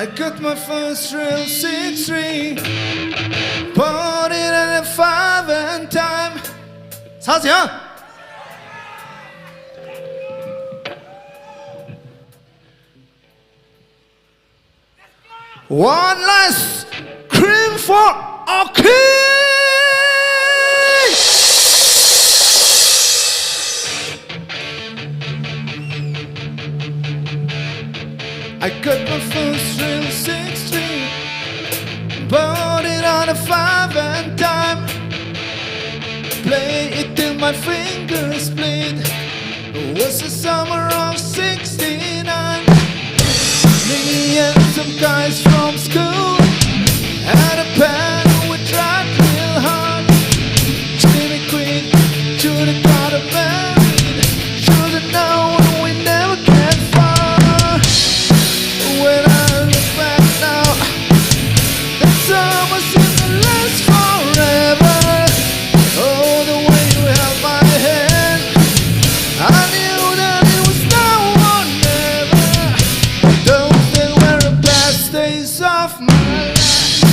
I got my first real 6-3, bought it at a 5 and time. 曹景 One last cream for our king. I got my first real 6-3, bought it on a 5 and time. Play it till my fingers bleed. It was the summer of '69. Me and some guys from school had a band who would try real hard. Jimmy Queen should have got married, should have known we never get far. When I look back now, that summer seemed to last forever. Oh, the way you held my hand, I knew that it was now or never. Those were the best days of my life.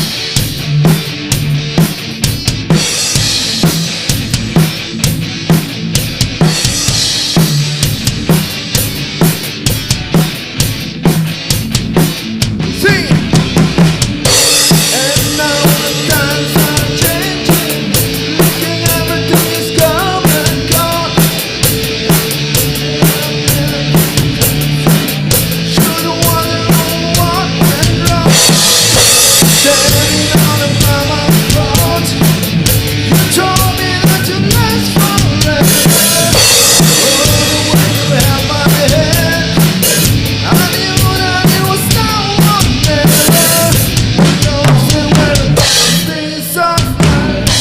Sing it! And now the times are changing, looking everything is come and gone. Should've wanted what went wrong. Standing on the mama road, you told me that you last forever. Oh, the way you held my hand, I knew that it was now or never. Those were the best days of my life.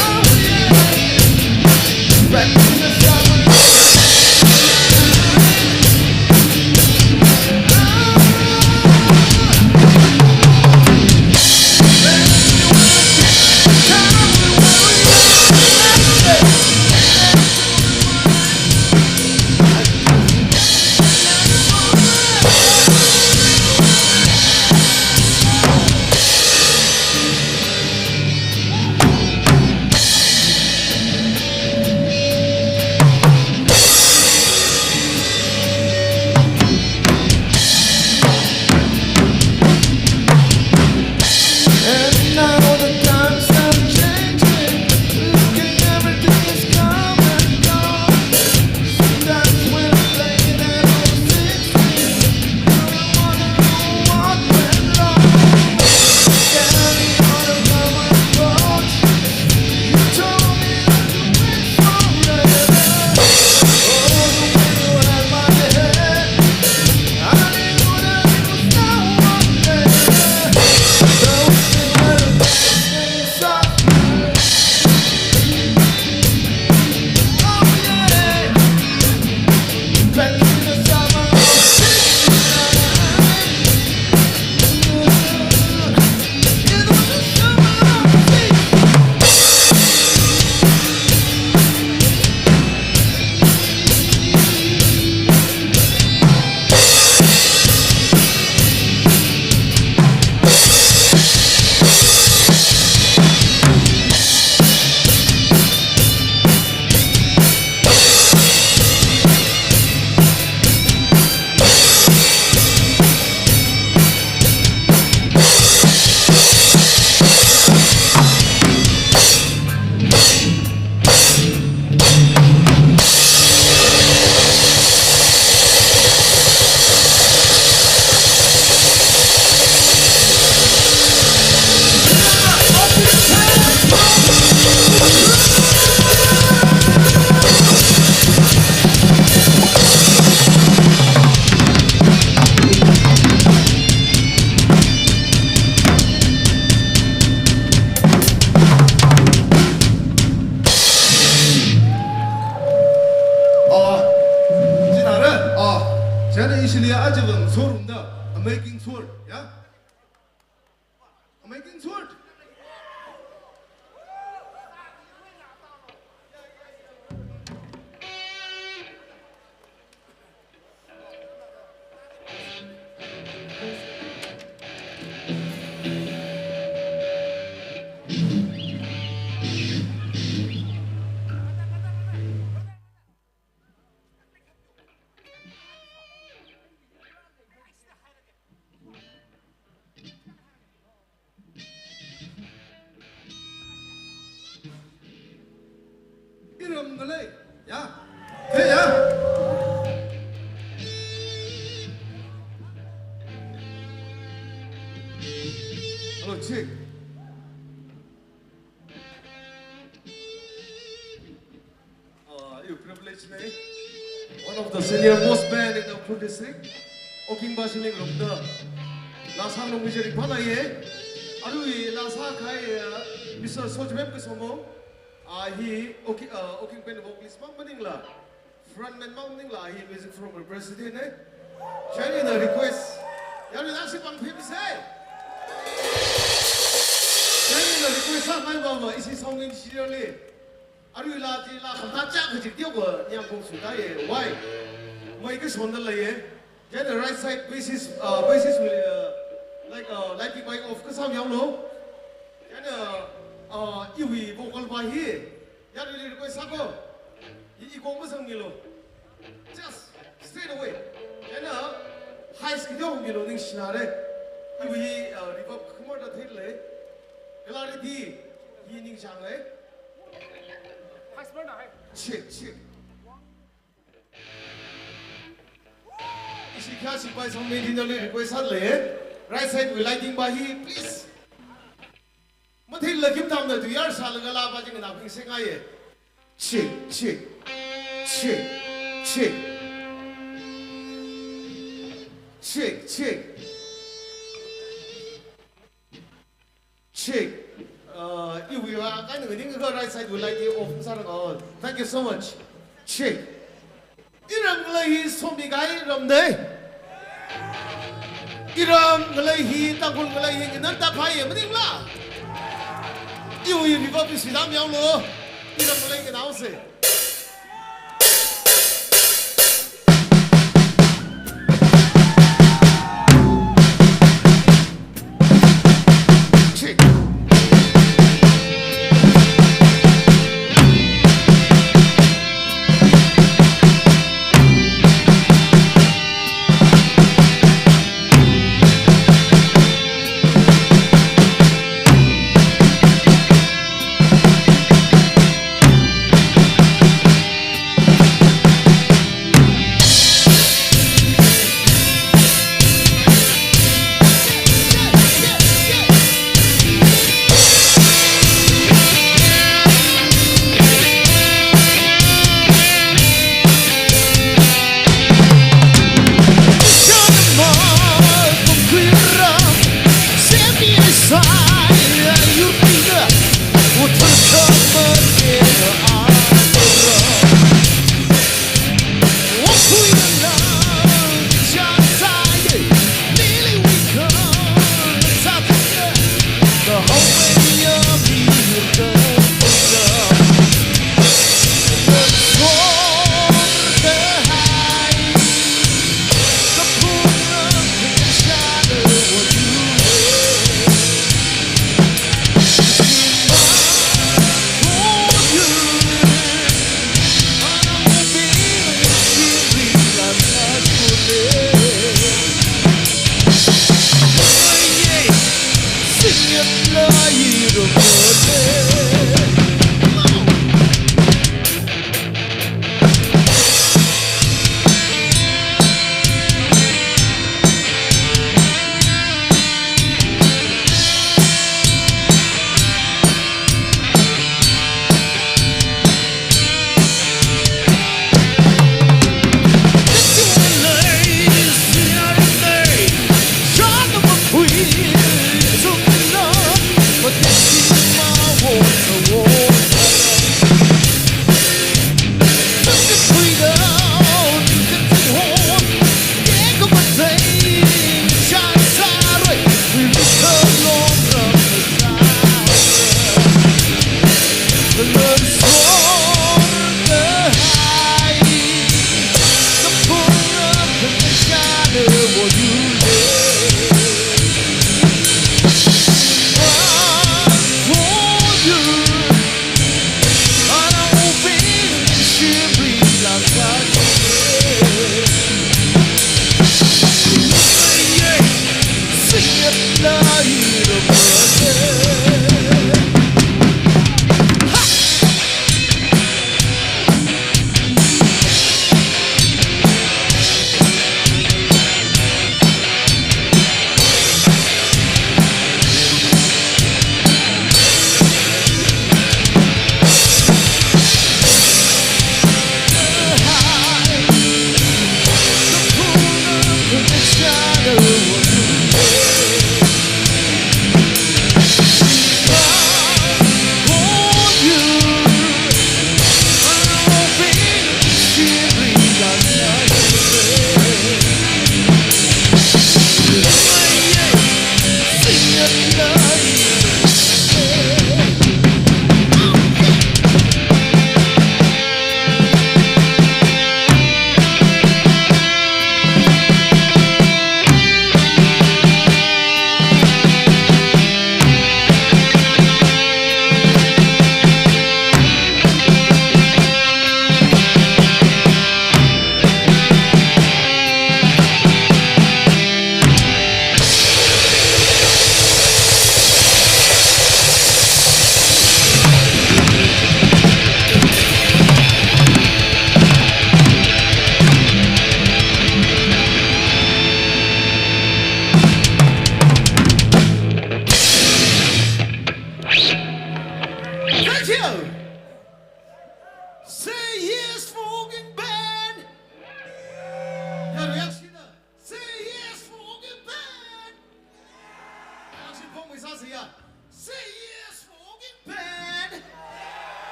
Oh yeah, back in the summer. And now the times are changing, looking everything is come and gone. Sometimes when I'm playing at old 16, I wanna know what went wrong. Standing on the mama road, you told me that you went forever. Oh, the way you held my hand, I knew that it was now or never. Those were the best days of my life. Oh yeah, back in the summer of '69. It was the summer of 저는 이 시리에 아주 소름다 Making Sword, yeah? Making Sword. Malay. Yeah. Hey, yeah. Hello, chick. You privilege me. One of the senior most band in the Phu district. Oking Basiling Rumda. Last time we did Panaye. Arui last Hakai, Mr. Sojweb Kisomo. He Oking Pen vocalist Maningla. Frontman Maningla. He music from the president. Chanting the request. Yari Nasi Pang Pim say. Chanting the request of my mama. Is he song in Shirley? Are you la Khamtacha? Because you go, young folks, why? My guess on the lay. Get the right side basis like lighting bike of Kasam Yamlo. And you vocal by here. Yari request Sako. You go with some yellow. Just straight away. And high skill, you know, things Shinare. You revoke Kumada Tidley. Clarity, Yining Shanghai. Check. Is she catching by some mainly request suddenly? Right side we lighting by here, please. Matil Lakim down the 2 years, Salagala Bajing and Apping Singaye. Check. You will kind of winning the right side will like you off Sarah. Thank you so much. Check. Iram Malay is from the guy from there. Iram Malay, Takul Malay, and not Tapai, Manila. You will be up with Sidam Yamlo. Iram Malay and I'll say.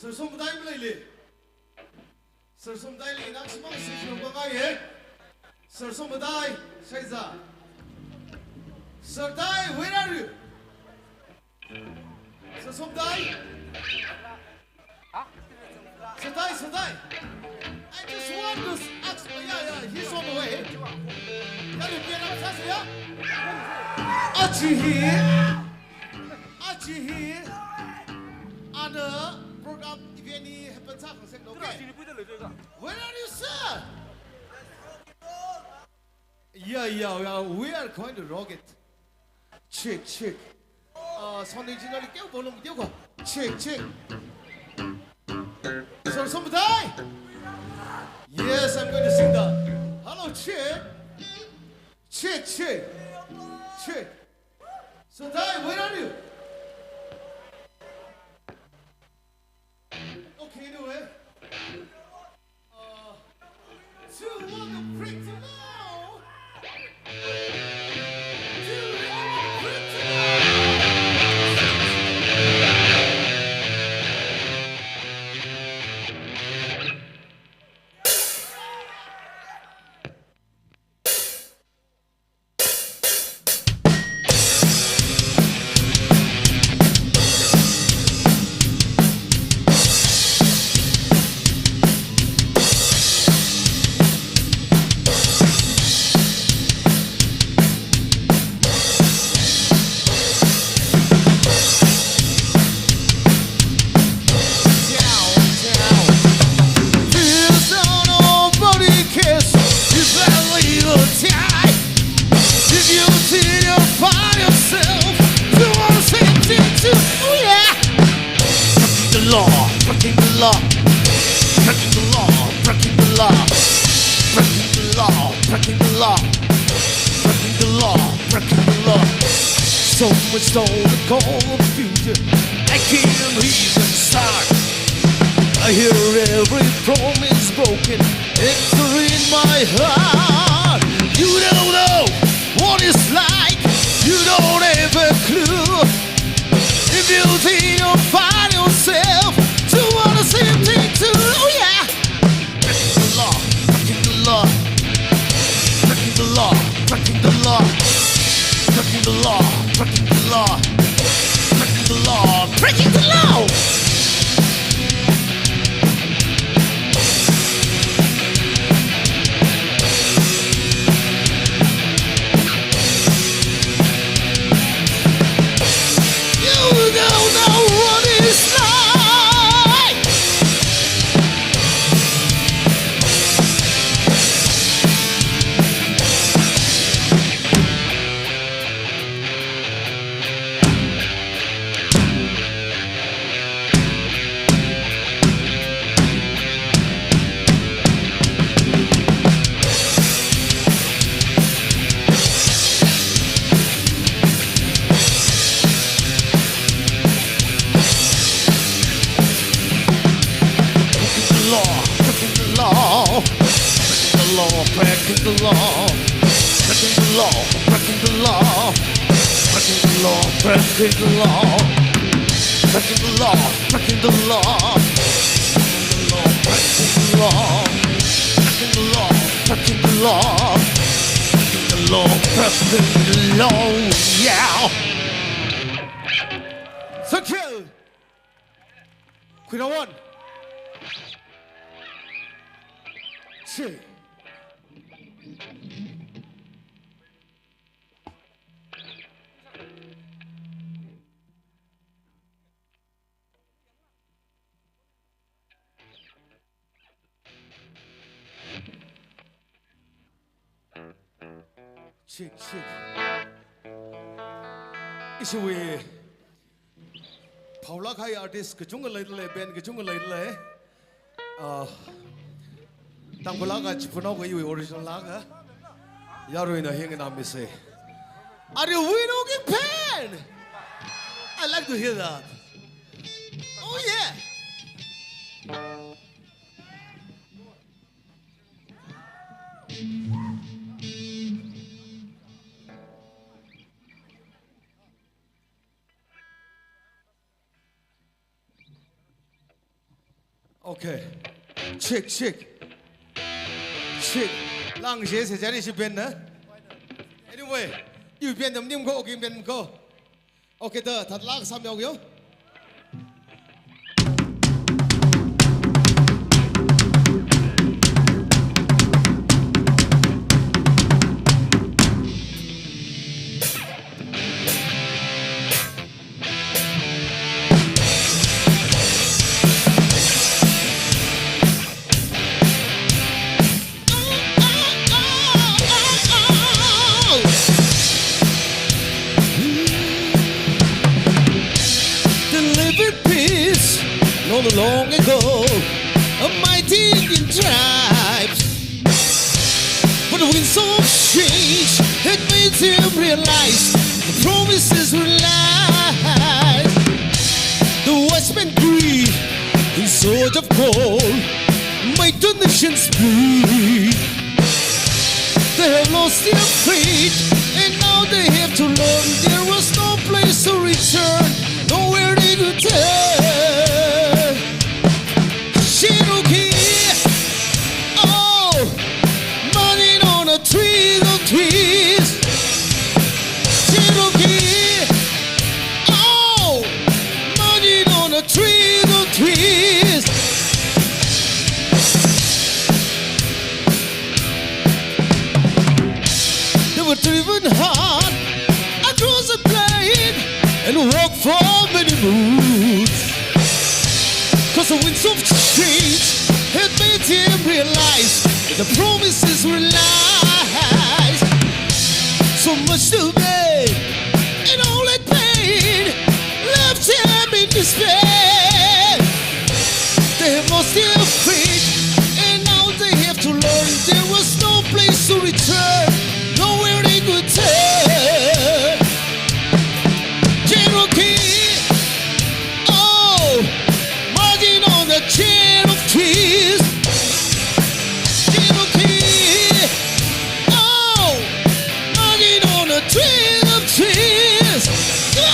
Sersum dai melele. Sersum dai le nak semang sifir bagai ye. Sersum dai Shaiza. Serdai, where are you? Sersum dai. Serdai. I just want to ask. Yeah, he's on the way. Yeah, you get up, Sasha. Achi here. Ada program event ni happen tak konsep okay. Where are you, sir? Yeah, we are going to rock it. Check. Sound engineer kêu volume kêu quoi? Check. So somebody? Yes, I'm going to sing that. Hello, check. So Dai, where are you? Okay, anyway. To want to prick to know. So much on the confusion, I can't even start. I hear every promise broken, entering my heart. You don't know what it's like, you don't have a clue. If you think you'll find yourself to want the same thing too, oh yeah. Breaking the law, breaking the law, breaking the law, breaking the law. Breaking the law, breaking the law, breaking the law, breaking the law. You don't know what it's like. Breaking the law, breaking the law, breaking the law, breaking the law, breaking the law, breaking the law, breaking the law, breaking the law, breaking the law, breaking the law, breaking the law, breaking the law, yeah. So kill. Queen of one. Two. Check. Is we Paula Kai artist kachunga laidle band kachunga laidle Tangpula ka chipuno ko yung original laga Yaro ina hingin namin say Are you winning pen? I like to hear that. Oh yeah. Okay. Check, check. Check. Lang chế sẽ đi chụp bên nữa. Anyway, you bên đầm niệm cô, okay bên cô. Okay, tờ thật lang sao nhau kiểu. Not long ago, a mighty Indian tribes, but the winds of change had made him realize the promises were lies. The wise men greed in search of gold made the nations bleed. They have lost their faith, and now they have to learn there was no place to return, nowhere they could turn. Oh, money on a tree of trees. Cherokee, oh, money on a tree of trees. They were driven hard across the plain and walked for many moons. 'Cause the winds of change had made him realize that the promises were lies. So much to pay and all that pain left him in despair. They have lost their faith, and now they have to learn there was no place to return, nowhere they could turn. Cherokee, oh, on the chain of trees. Cherokee, oh, marching on the chain of trees. Go!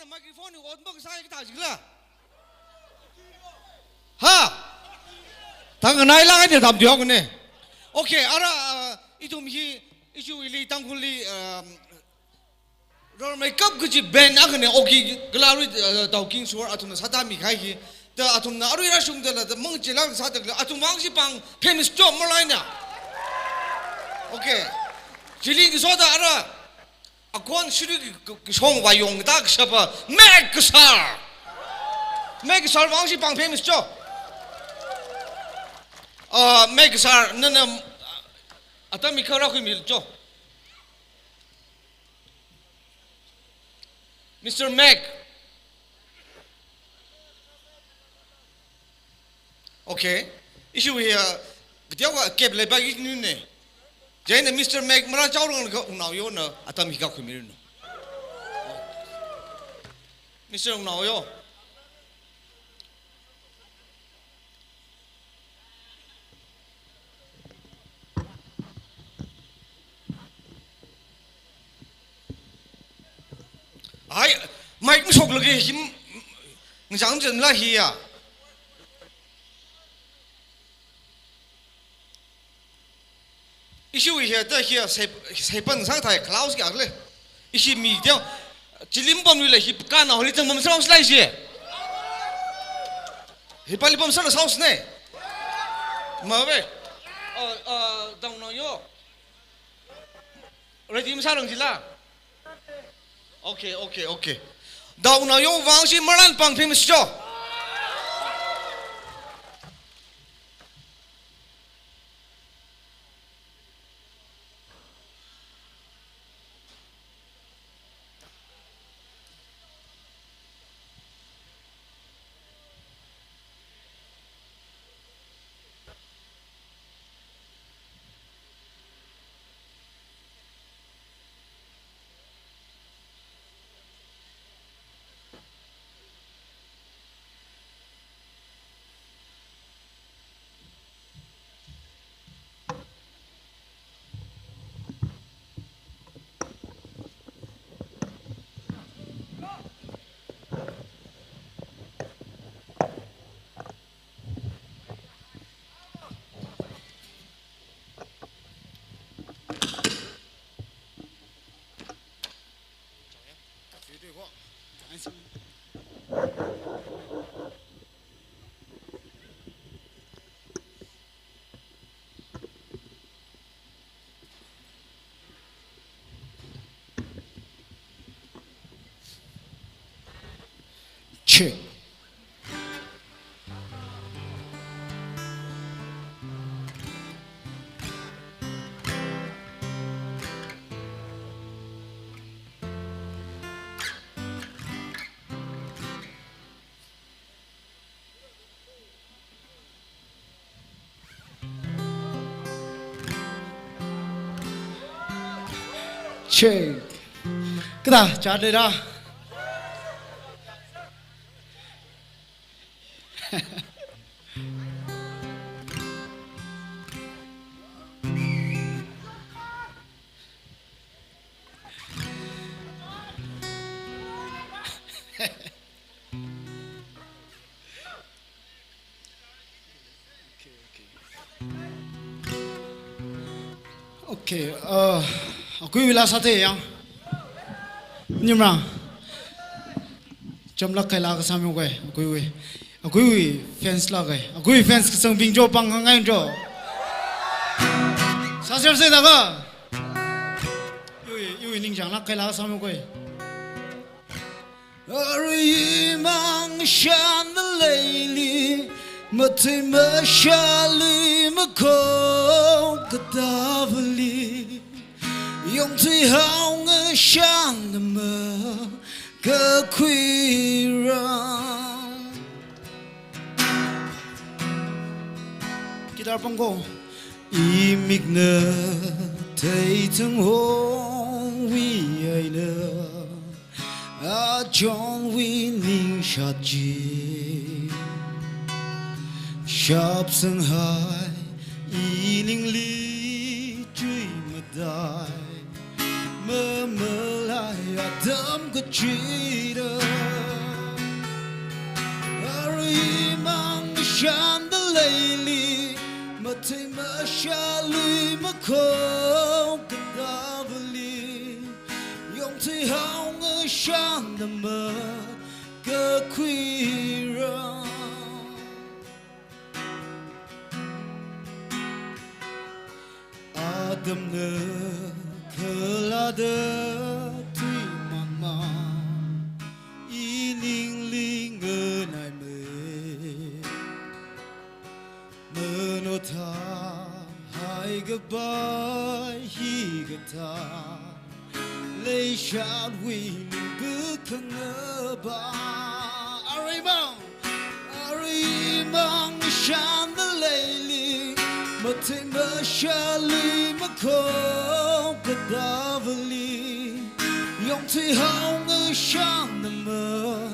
microphone ni on bang saya kita juga. Ha. Tang nai lang ni tam diok ni. Okay, ara itu mi itu ili tangkuli roll makeup kuji band agane okay glaru talking suar atum sata mi khai ki ta atum na aru ira sung da mong chilang sa ta atum wang si pang famous job molina. Okay. Jili ki so da ara akon shiri ki song wa yong da ka sapa Megasar wang si pang famous job. Megasar nana atami khara khu mil jo. Mr. Meg. Okay. Issue here. Dia wa kep le ba ni ne. Jane Mr. Meg mara chau rong ko unau yo na atami ka khu mil no. Mr. Unau yo. Ai, mai cũng sọc lagi him, ngang chân lah hia. Isu hia, dah hia, saya pun sang thai clouds ke agak le. Isi mi dia, cilim pun ni le hip kan, ahli tu mesti orang selai sih. Hipali pun sana saus ne. Mabe, dang no yo. Ready mesti orang sila. Okay. Daw na yung wang si Maran pang famous jo. Check. Check. Kita cari dah. Okay, aku bila satu yang, ni mana? Jomlah kalah kesama gue, aku fans lah gue, aku fans keseng bingjo panggangan jo. Sasir saya dah ke? Yui ning jangan kalah kesama gue. Hari mang shan leli, mati mashali makau ketavali, yang tihau ngeshan nama kekuiran. Kita pangko, imig na tay tang hong wi ay na. John winning shot ji Shop sang hai Iling li Chui madai Memelai Adam ke cita shan the lady mà thấy mà xa lùi mà không cần ta vali yong thấy hao ngơ shan the mơ cơ quy ra Adam nơ khờ la đơ tuy mặn mà y linh linh ngơ nai mơ nô tha hai goodbye hi gata lay shall we bước khăng ngơ ba arimang shan the lady mà thấy mà xa lì mà không có ta vali yong thấy hao ngơ shan the mơ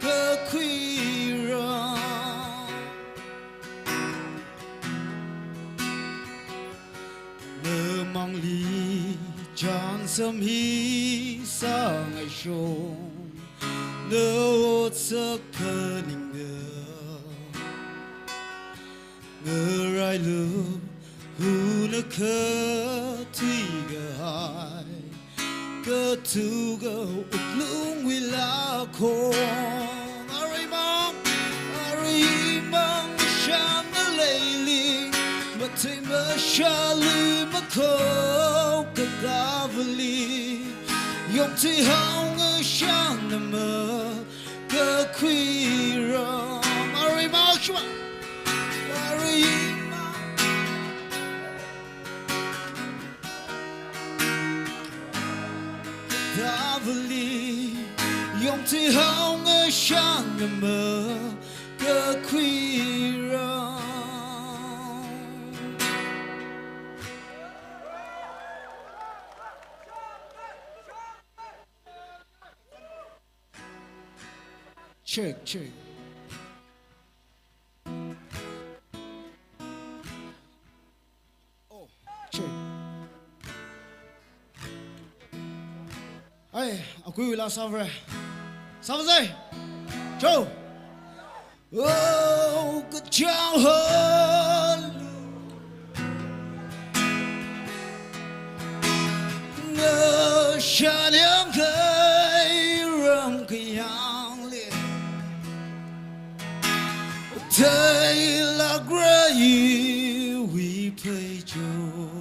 cơ quy ra mơ mang ly chan sâm hi sa ngày sông nơ ốt sắc cơ ninh ngơ rai lưu hu nơ khơ thi gơ hai cơ tu gơ uk lung wi la khong arimang shan the lady mà thấy mà xa lì mà không cần ta vali yong thấy hao ngơ shan the mơ cơ quy ra arimang shua Davali yong thấy hao ngơ shan the mơ cơ quy ra check oh check ai quý là sao vậy châu oh cái chào hơn ngơ xa liang khơi rong cái yang liền thấy là gray we play châu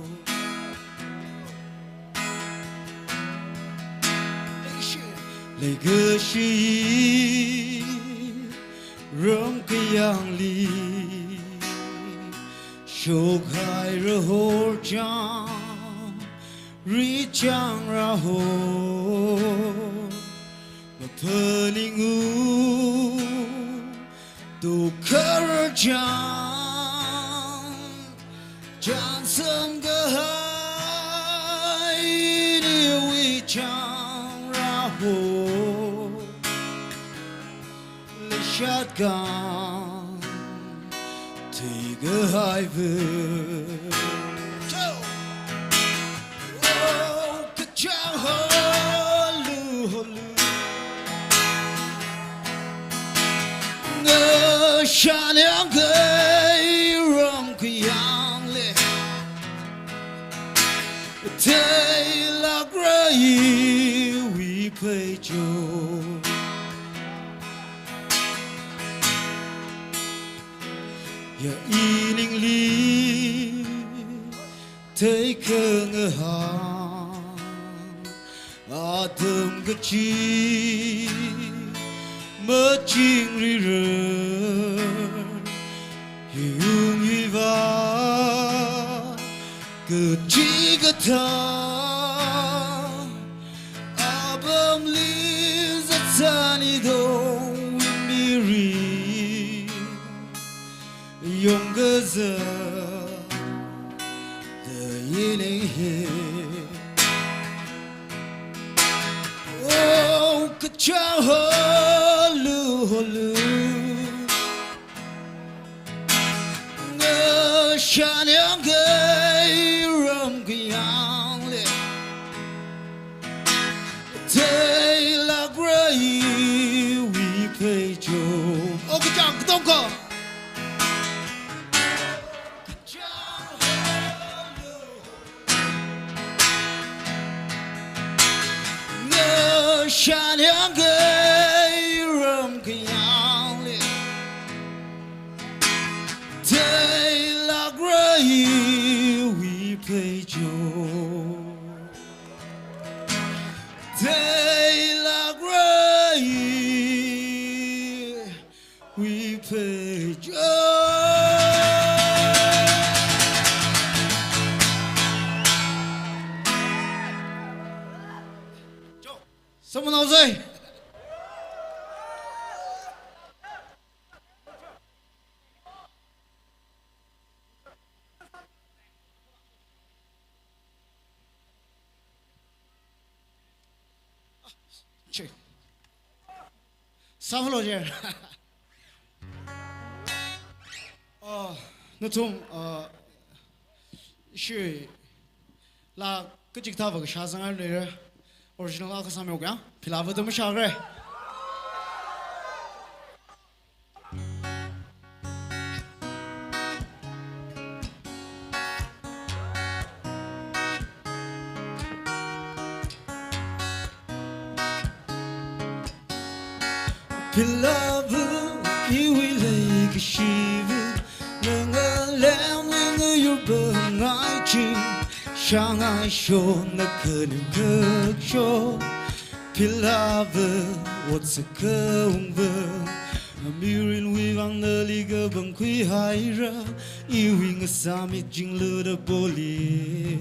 lấy gơ shi rong cái yang li shok hai ra hor chang ri chang ra ho mà thơ linh u tu khờ chang sâm gơ hai điều wi chang ra ho shotgun take a high oh cái chào holu ngơ xa liang khơi rong cái yang lệ thấy là gray we play joe ya ining li thấy cơ ngơ hàng thơm cái chi mơ chinh ri rơ hiu nghi va cứ chỉ cái thà abam li rất xa ni đâu mi ri yong gơ giờ the yini he oh cái chào holu ngơ xa liang khơi rong cái yang lệ thấy là gray we play joe oh cái chàng cái tông cờ 下两个人个样里，对了个一位陪酒，对了个一位陪酒。什么脑子？去，啥不了解？那种是那个吉他个下生儿的，original 那个上面我讲，皮拉不怎么下个。皮拉不以为那个媳妇，那个两年个有本爱情。相爱说那可能可说，皮拉不我此刻问问，没人会往那里个崩溃害热，因为我上面进了的玻璃，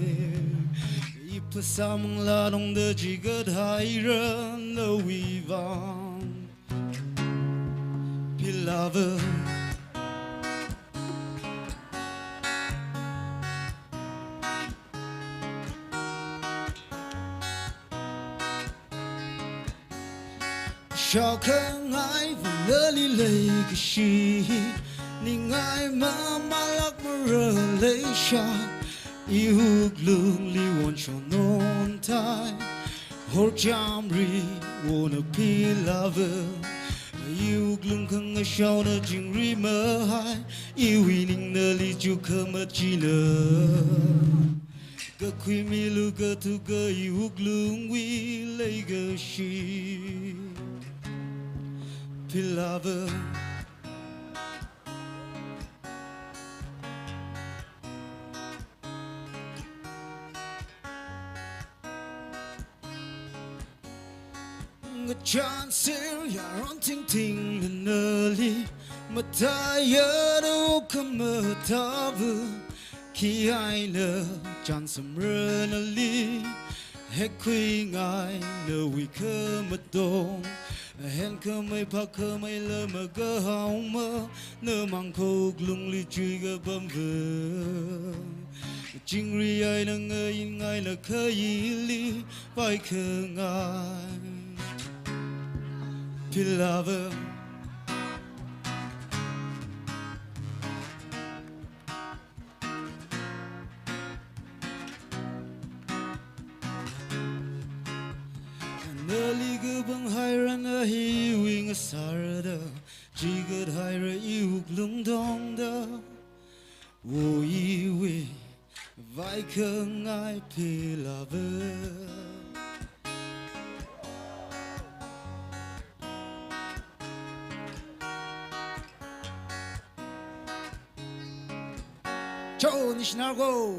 一拍上门拉动的几个太人的威望，皮拉不。小可爱往那里来个戏，你爱妈妈拉么热泪下，一壶冷里完全浓态，好jam里我那皮拉不，一壶冷坑个小的精锐么嗨，因为你那里就可么记了。个亏米路个土个一壶冷为来个戏。Beloved, ngất tràn xưa ya ron ting ting lên nơi mà ta nhớ đâu không mơ ta vừa khi ai lỡ tràn sầm rơi nơi hết quy ngài nơi quy khơ mất đông hẹn cơ mây pa cơ mây lơ mà cơ hao mơ nơ mang khâu lung li chui cơ bấm vờ chính ri ai nâng ngơi ngài là khơi li vai khờ ngài Beloved nơi cơ băng hai ran ở hi wing ở sarda chỉ cơ hai ra yêu lung dong da wo yi we vai khờ ngài Beloved Ciao, nicht nargo.